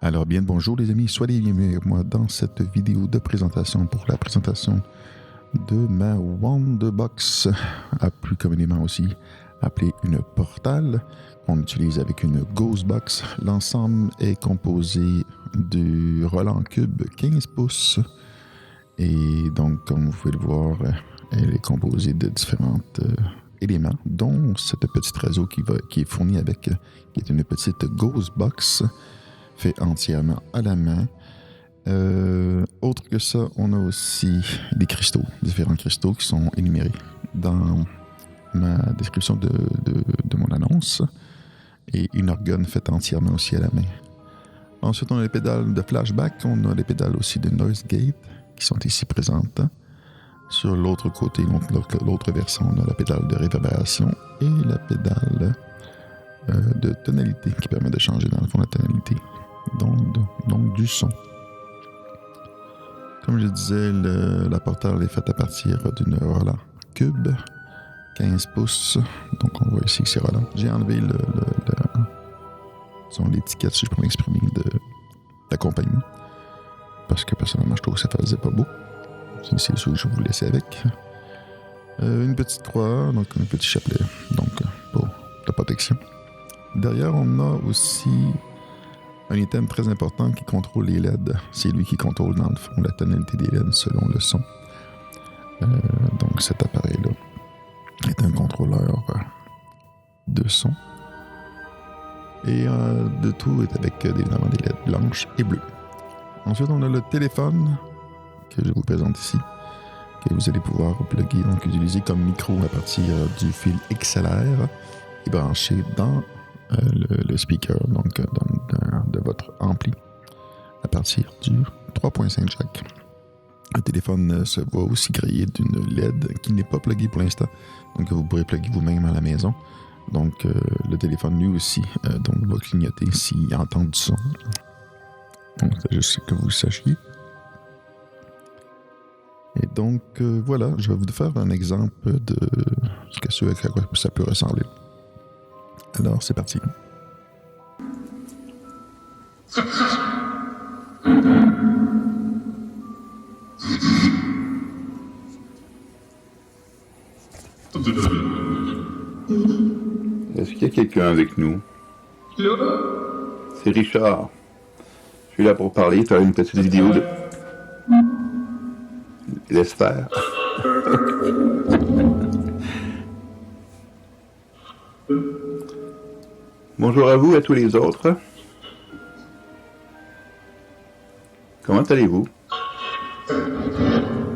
Alors bien le bonjour les amis, soyez les bienvenus avec moi dans cette vidéo de présentation pour la présentation de ma Wonderbox, plus communément aussi appelée une Portal, qu'on utilise avec une Ghostbox. L'ensemble est composé du Roland Cube 15 pouces et donc comme vous pouvez le voir, elle est composée de différents éléments, dont cette petite réseau qui est fournie avec, qui est une petite Ghostbox fait entièrement à la main. Autre que ça, on a aussi des cristaux, différents cristaux qui sont énumérés dans ma description de mon annonce, et une orgone faite entièrement aussi à la main. Ensuite, on a les pédales de flashback, on a les pédales aussi de noise gate qui sont ici présentes. Sur l'autre côté, l'autre versant, on a la pédale de réverbération et la pédale de tonalité qui permet de changer dans le fond la tonalité. Donc du son. Comme je disais, la Portal est faite à partir d'une Roland Cube 15 pouces. Donc on voit ici que c'est Roland. J'ai enlevé l'étiquette, si je peux m'exprimer, de la compagnie. Parce que personnellement, je trouve que ça faisait pas beau. C'est ce que je vais vous laisser avec. Une petite croix, donc un petit chapelet, donc pour la protection. Derrière, on a aussi un item très important qui contrôle les LED. C'est lui qui contrôle dans le fond la tonalité des LED selon le son. Donc cet appareil-là est un contrôleur de son. Et de tout est avec évidemment des LED blanches et bleues. Ensuite, on a le téléphone que je vous présente ici, que vous allez pouvoir plugger, donc utiliser comme micro à partir du fil XLR et brancher dans le speaker, donc de votre ampli, à partir du 3.5 jack. Le téléphone se voit aussi grillé d'une LED qui n'est pas pluguée pour l'instant, donc vous pourrez plugger vous-même à la maison. Donc le téléphone lui aussi va clignoter s'il entend du son. Donc c'est juste que vous sachiez. Et donc voilà, je vais vous faire un exemple de à quoi ça peut ressembler. Alors c'est parti. Est-ce qu'il y a quelqu'un avec nous? C'est Richard. Je suis là pour parler. Tu as une petite vidéo de... Laisse faire. Bonjour à vous et à tous les autres. Comment allez-vous?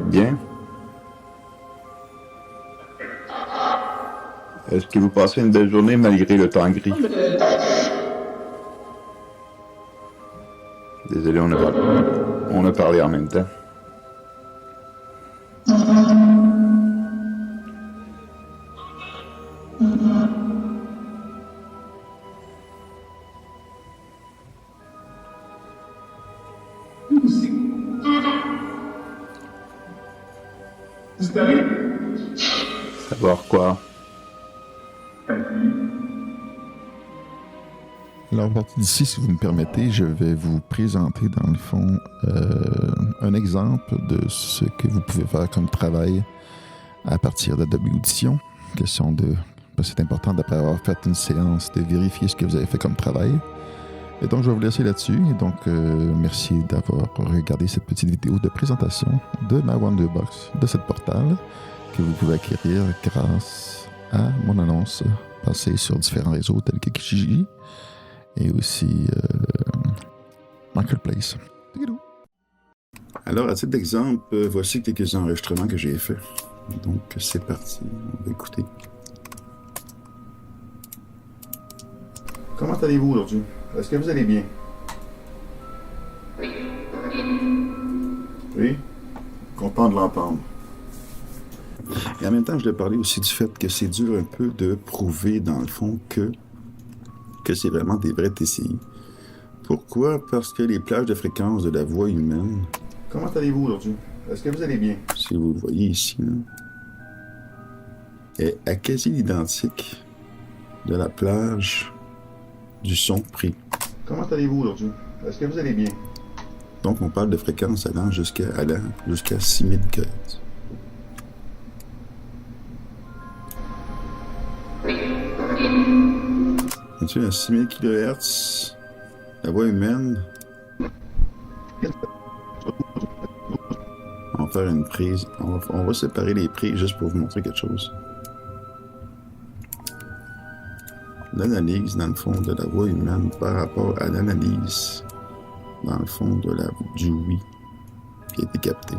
Bien. Est-ce que vous passez une belle journée malgré le temps gris? Désolé, on a parlé en même temps. Savoir quoi? Alors, à partir d'ici, si vous me permettez, je vais vous présenter dans le fond un exemple de ce que vous pouvez faire comme travail à partir d'Adobe Audition. Question de... C'est important d'après avoir fait une séance de vérifier ce que vous avez fait comme travail. Et donc, je vais vous laisser là-dessus. Et donc, merci d'avoir regardé cette petite vidéo de présentation de ma Wonderbox, de cette Portal, que vous pouvez acquérir grâce à mon annonce passée sur différents réseaux tels que Kijiji et aussi Marketplace. Alors, à titre d'exemple, voici quelques enregistrements que j'ai faits. Donc, c'est parti. On va écouter. Comment allez-vous aujourd'hui? Est-ce que vous allez bien? Oui? Content de l'entendre. Et en même temps, je dois parler aussi du fait que c'est dur un peu de prouver, dans le fond, que c'est vraiment des vrais TCI. Pourquoi? Parce que les plages de fréquence de la voix humaine... Comment allez-vous aujourd'hui? Est-ce que vous allez bien? Si vous le voyez ici, là, est à quasi l'identique de la plage du son pris. Comment allez-vous aujourd'hui? Est-ce que vous allez bien? Donc, on parle de fréquences allant jusqu'à 6000 kHz. À 6000 kHz, la voix humaine. On va faire une prise. On va séparer les prises juste pour vous montrer quelque chose. L'analyse, dans le fond, de la voix humaine par rapport à l'analyse, dans le fond, du oui qui a été capté.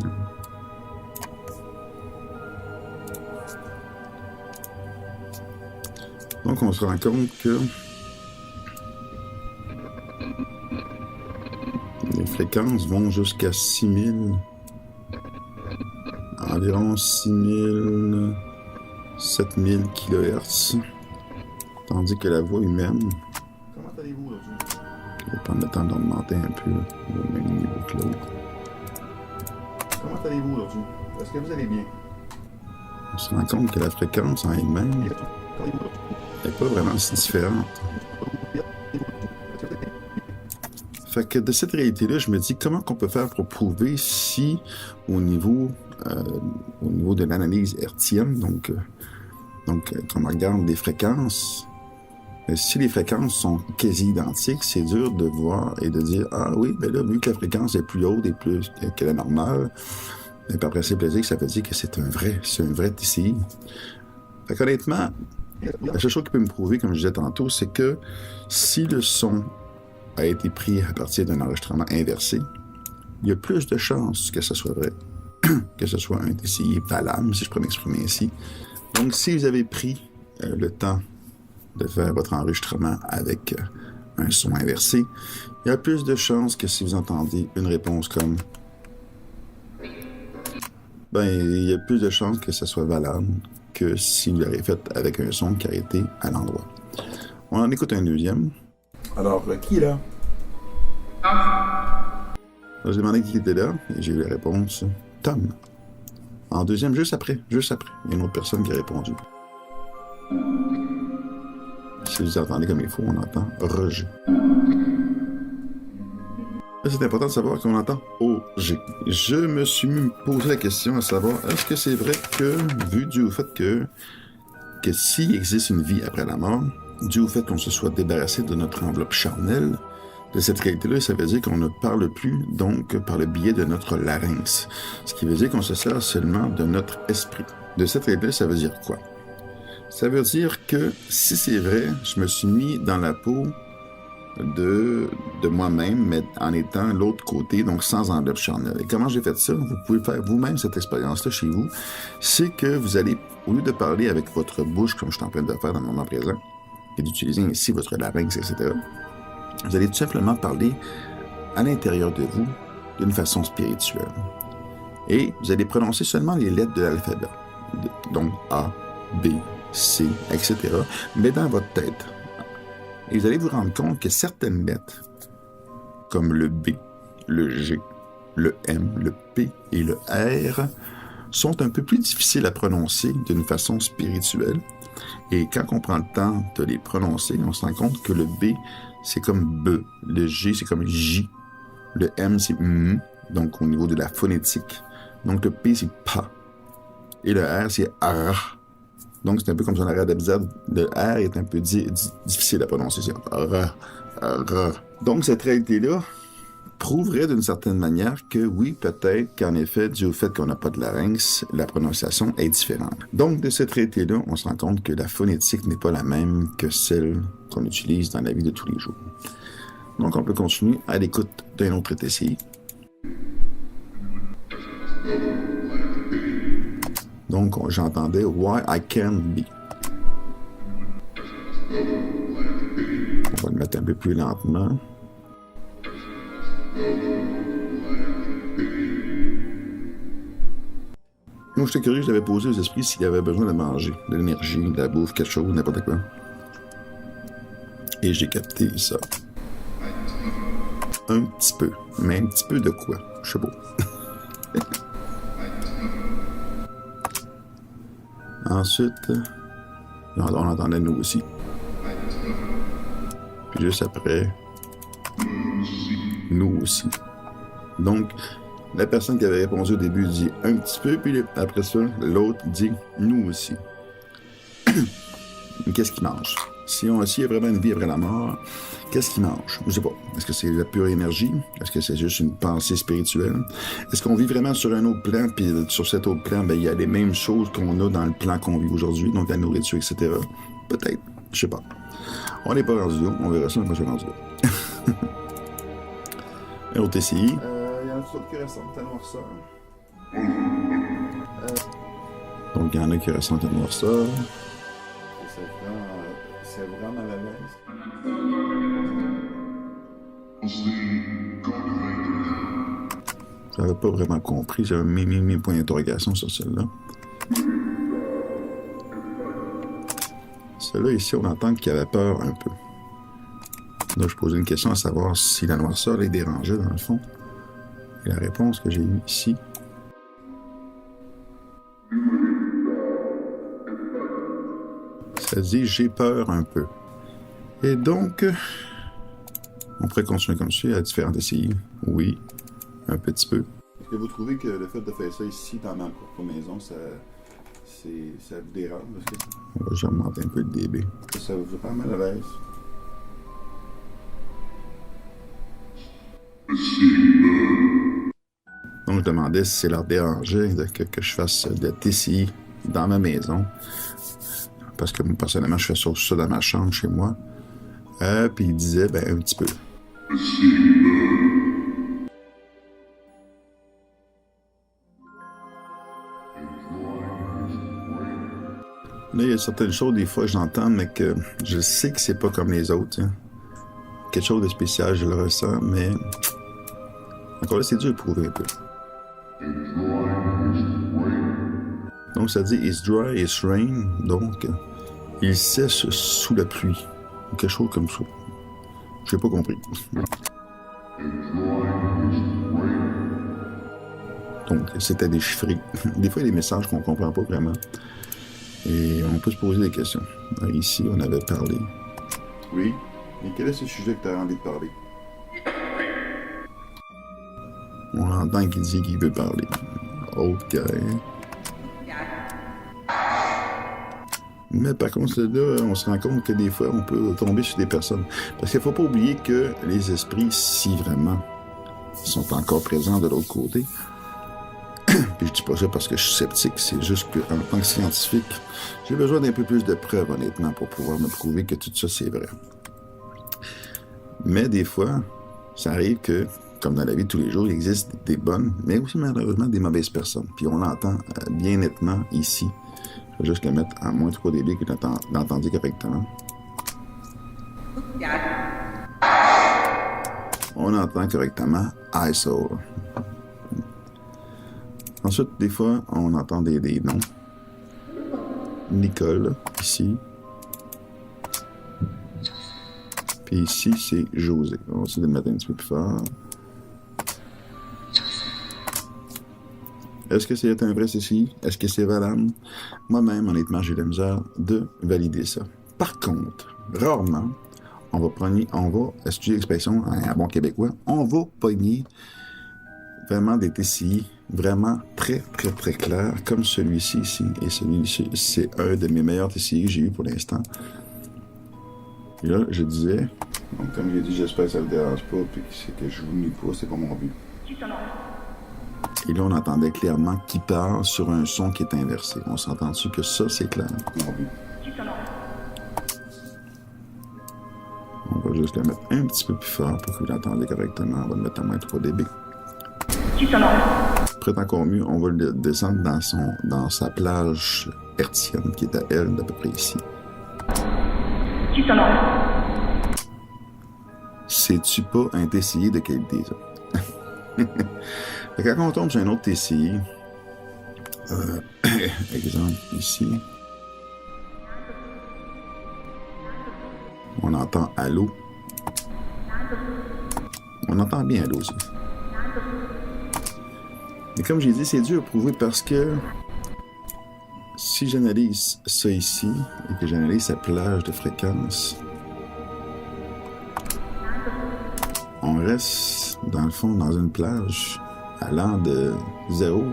Donc, on se rend compte que les fréquences vont jusqu'à 6000, environ 6000, 7000 kHz, tandis que la voix humaine, Comment allez-vous aujourd'hui? va prendre le temps d'augmenter un peu au même niveau que l'autre. Comment allez-vous aujourd'hui? Est-ce que vous allez bien? On se rend compte que la fréquence en elle-même n'est pas vraiment si différente. Fait que de cette réalité-là, je me dis comment qu'on peut faire pour prouver si au niveau de l'analyse hertzienne, donc quand on regarde les fréquences, si les fréquences sont quasi identiques, c'est dur de voir et de dire ah oui, ben là, vu que la fréquence est plus haute et plus que la normale, et puis après c'est plaisir, ça veut dire que c'est un vrai TCI. Fait qu'honnêtement, la seule chose qui peut me prouver, comme je disais tantôt, c'est que si le son a été pris à partir d'un enregistrement inversé, il y a plus de chances que ce soit vrai, que ce soit un TCI valable, si je peux m'exprimer ainsi. Donc, si vous avez pris le temps de faire votre enregistrement avec un son inversé, il y a plus de chances que si vous entendez une réponse comme il y a plus de chances que ce soit valable que si vous l'avez fait avec un son qui a été à l'endroit. On en écoute un deuxième. Alors, qui est là? J'ai demandé qui était là et j'ai eu la réponse Tom. En deuxième, juste après, il y a une autre personne qui a répondu. Si vous entendez comme il faut, on entend Roger. Là, c'est important de savoir qu'on entend OG. Je me suis posé la question à savoir, est-ce que c'est vrai que, vu du fait que s'il existe une vie après la mort, dû au fait qu'on se soit débarrassé de notre enveloppe charnelle, de cette qualité-là, ça veut dire qu'on ne parle plus, donc, par le biais de notre larynx. Ce qui veut dire qu'on se sert seulement de notre esprit. De cette qualité-là, ça veut dire quoi? Ça veut dire que, si c'est vrai, je me suis mis dans la peau de moi-même, mais en étant l'autre côté, donc sans enveloppe charnelle. Et comment j'ai fait ça? Vous pouvez faire vous-même cette expérience-là chez vous. C'est que vous allez, au lieu de parler avec votre bouche, comme je suis en train de faire dans le moment présent, et d'utiliser ainsi votre larynx, etc., vous allez tout simplement parler à l'intérieur de vous d'une façon spirituelle. Et vous allez prononcer seulement les lettres de l'alphabet. Donc A, B, C, etc. Mais dans votre tête. Et vous allez vous rendre compte que certaines lettres, comme le B, le G, le M, le P et le R, sont un peu plus difficiles à prononcer d'une façon spirituelle. Et quand on prend le temps de les prononcer, on se rend compte que le B, c'est comme B, le G, c'est comme J, le M, c'est M, donc au niveau de la phonétique. Donc le P, c'est PA. Et le R, c'est AR. Donc c'est un peu comme si on arrête d'épisode. Le R est un peu difficile à prononcer. C'est AR, AR. Donc cette réalité-là prouverait d'une certaine manière que oui, peut-être qu'en effet, dû au fait qu'on n'a pas de larynx, la prononciation est différente. Donc de cette réalité-là, on se rend compte que la phonétique n'est pas la même que celle qu'on utilise dans la vie de tous les jours. Donc on peut continuer à l'écoute d'un autre TCI. Donc j'entendais Why I Can't Be. On va le mettre un peu plus lentement. Moi, j'étais curieux, je l'avais posé aux esprits s'il y avait besoin de manger, de l'énergie, de la bouffe, quelque chose, n'importe quoi. Et j'ai capté ça. Un petit peu. Mais un petit peu de quoi? Je sais pas. Ensuite, on entendait nous aussi. Puis juste après... nous aussi. Donc, la personne qui avait répondu au début dit un petit peu, puis après ça, l'autre dit nous aussi. Qu'est-ce qu'il mange? S'il y a vraiment une vie après la mort, qu'est-ce qu'il mange? Je sais pas. Est-ce que c'est la pure énergie? Est-ce que c'est juste une pensée spirituelle? Est-ce qu'on vit vraiment sur un autre plan, puis sur cet autre plan, ben, il y a les mêmes choses qu'on a dans le plan qu'on vit aujourd'hui, donc la nourriture, etc. Peut-être. Je sais pas. On n'est pas rendu là. On verra ça dans le prochain rendu là. Un autre TCI. Il y en a d'autres qui ressentent la noirceur. Donc, il y en a qui ressentent la noirceur. C'est vraiment la l'aise. J'avais pas vraiment compris. J'avais mis mes points d'interrogation sur celle-là. Celle-là, ici, on entend qu'il avait peur un peu. Donc, je posais une question à savoir si la noirceur les dérangeait, dans le fond. Et la réponse que j'ai eue ici... Ça dit « j'ai peur un peu ». Et donc, on pourrait continuer comme ça à différentes essais. Oui, un petit peu. Est-ce que vous trouvez que le fait de faire ça ici, dans ma propre maison, ça vous dérange? On va j'augmente un peu le dB. Ça vous fait pas mal à l'aise? Donc, je demandais si ça leur dérangeait que je fasse de TCI dans ma maison. Parce que moi, personnellement, je fais surtout ça dans ma chambre, chez moi. Puis il disait, ben, un petit peu. Là, il y a certaines choses, des fois, j'entends, mais que je sais que c'est pas comme les autres. Hein. Quelque chose de spécial, je le ressens, mais... Encore là, c'est dur de prouver un peu. Donc, ça dit « It's dry, it's rain », donc il sèche sous la pluie, ou quelque chose comme ça. J'ai pas compris. Donc, c'était déchiffré. Des fois, il y a des messages qu'on comprend pas vraiment. Et on peut se poser des questions. Alors, ici, on avait parlé. Oui, et quel est ce sujet que tu as envie de parler? On entend qu'il dit qu'il veut parler. OK. Mais par contre, là, on se rend compte que des fois, on peut tomber sur des personnes. Parce qu'il ne faut pas oublier que les esprits, si vraiment, sont encore présents de l'autre côté. Puis je dis pas ça parce que je suis sceptique, c'est juste qu'en tant que scientifique, j'ai besoin d'un peu plus de preuves, honnêtement, pour pouvoir me prouver que tout ça, c'est vrai. Mais des fois, ça arrive que, comme dans la vie de tous les jours, il existe des bonnes, mais aussi malheureusement des mauvaises personnes. Puis on l'entend bien nettement ici. Je vais juste le mettre à moins 3 dB que l'entendu correctement. On entend correctement ISO. Ensuite, des fois, on entend des noms. Nicole, ici. Puis ici, c'est José. On va essayer de le mettre un petit peu plus fort. Est-ce que c'est un vrai ceci? Est-ce que c'est valable? Moi-même, honnêtement, j'ai la misère de valider ça. Par contre, rarement, on va, excusez l'expression en bon québécois, on va pogner vraiment des TCI vraiment très, très, très clairs, comme celui-ci ici. Et celui-ci, c'est un de mes meilleurs TCI que j'ai eu pour l'instant. Et là, je disais, donc comme j'ai dit, j'espère que ça ne le dérange pas, puis que je vous nuis pas, c'est pas mon but. Et là, on entendait clairement qu'il parle sur un son qui est inversé. On s'entend dessus que ça, c'est clair. Mon but. On va juste le mettre un petit peu plus fort pour que vous l'entendiez correctement. On va le mettre à moins 3 dB. Après, encore mieux, on va le descendre dans sa plage hertzienne qui est à elle, d'à peu près ici. C'est-tu pas un TCI de qualité, ça? Quand on tombe sur un autre TCI, exemple ici, on entend allô. On entend bien allô aussi. Mais comme j'ai dit, c'est dur à prouver parce que si j'analyse ça ici et que j'analyse sa plage de fréquence, on reste, dans le fond, dans une plage allant de 0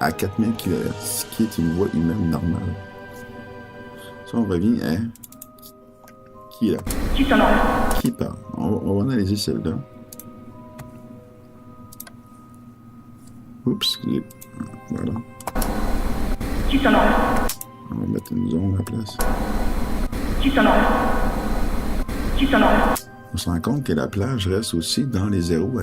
à 4000 km, ce qui est une voie humaine normale. Ça, on revient à... Qui est là? Qui parle? On va analyser celle-là. Oups, excusez. Voilà. On va mettre une zone à la place. On se rend compte que la plage reste aussi dans les 0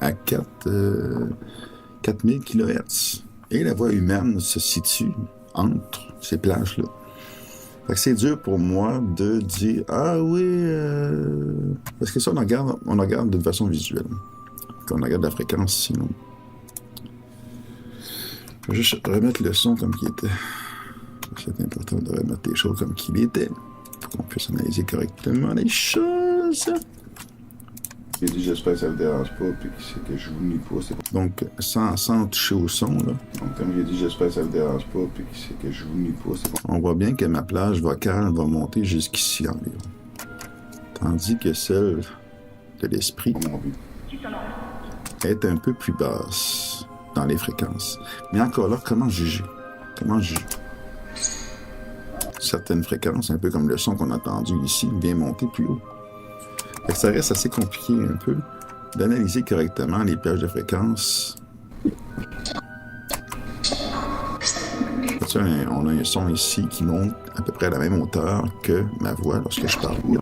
à 4000 kHz. Et la voie humaine se situe entre ces plages-là. Fait que c'est dur pour moi de dire « Ah oui, parce que ça, on regarde d'une façon visuelle. Quand on regarde la fréquence, sinon. Je vais juste remettre le son comme qu'il était. C'est important de remettre les choses comme qu'il était pour qu'on puisse analyser correctement les choses. Il dit j'espère que ça le dérange pas, puis que je vous nuis pas. Donc, sans toucher au son, là. Donc, comme il a dit, j'espère que ça le dérange pas, puis que je vous nuis pas. On voit bien que ma plage vocale va monter jusqu'ici environ. Tandis que celle de l'esprit est un peu plus basse dans les fréquences. Mais encore là, comment juger? Comment juger? Certaines fréquences, un peu comme le son qu'on a entendu ici, vient monter plus haut. Fait que ça reste assez compliqué un peu d'analyser correctement les plages de fréquences. On a un son ici qui monte à peu près à la même hauteur que ma voix lorsque je parle. Comment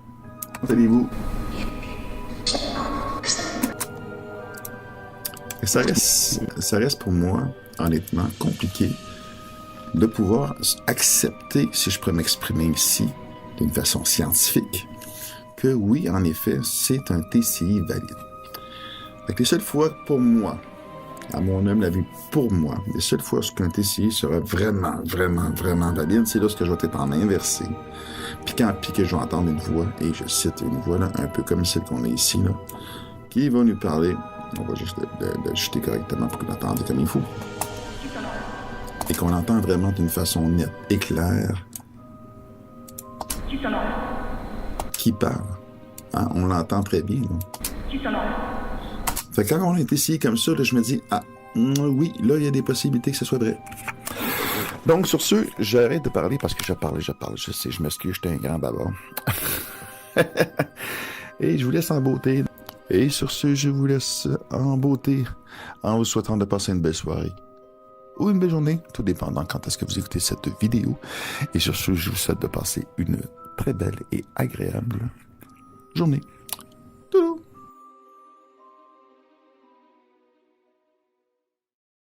allez-vous? Ça reste pour moi, honnêtement, compliqué de pouvoir accepter, si je pourrais m'exprimer ici, d'une façon scientifique, que oui, en effet, c'est un TCI valide. Fait que les seules fois pour moi, à mon humble avis, pour moi, les seules fois où un TCI sera vraiment valide, c'est lorsque je vais être en inversé, puis que je vais entendre une voix, et je cite une voix, là, un peu comme celle qu'on a ici, là, qui va nous parler. On va juste l'ajuster correctement pour qu'on l'entende comme il faut. Et qu'on l'entend vraiment d'une façon nette et claire. Qui parle. Hein? On l'entend très bien. Fait que quand on est ici comme ça, là, je me dis, oui, là, il y a des possibilités que ce soit vrai. Donc, sur ce, j'arrête de parler parce que je parle. Je sais, je m'excuse, j'étais un grand bavard. Et je vous laisse en beauté. Et sur ce, je vous laisse en beauté en vous souhaitant de passer une belle soirée ou une belle journée, tout dépendant quand est-ce que vous écoutez cette vidéo. Et sur ce, je vous souhaite de passer une très belle et agréable journée.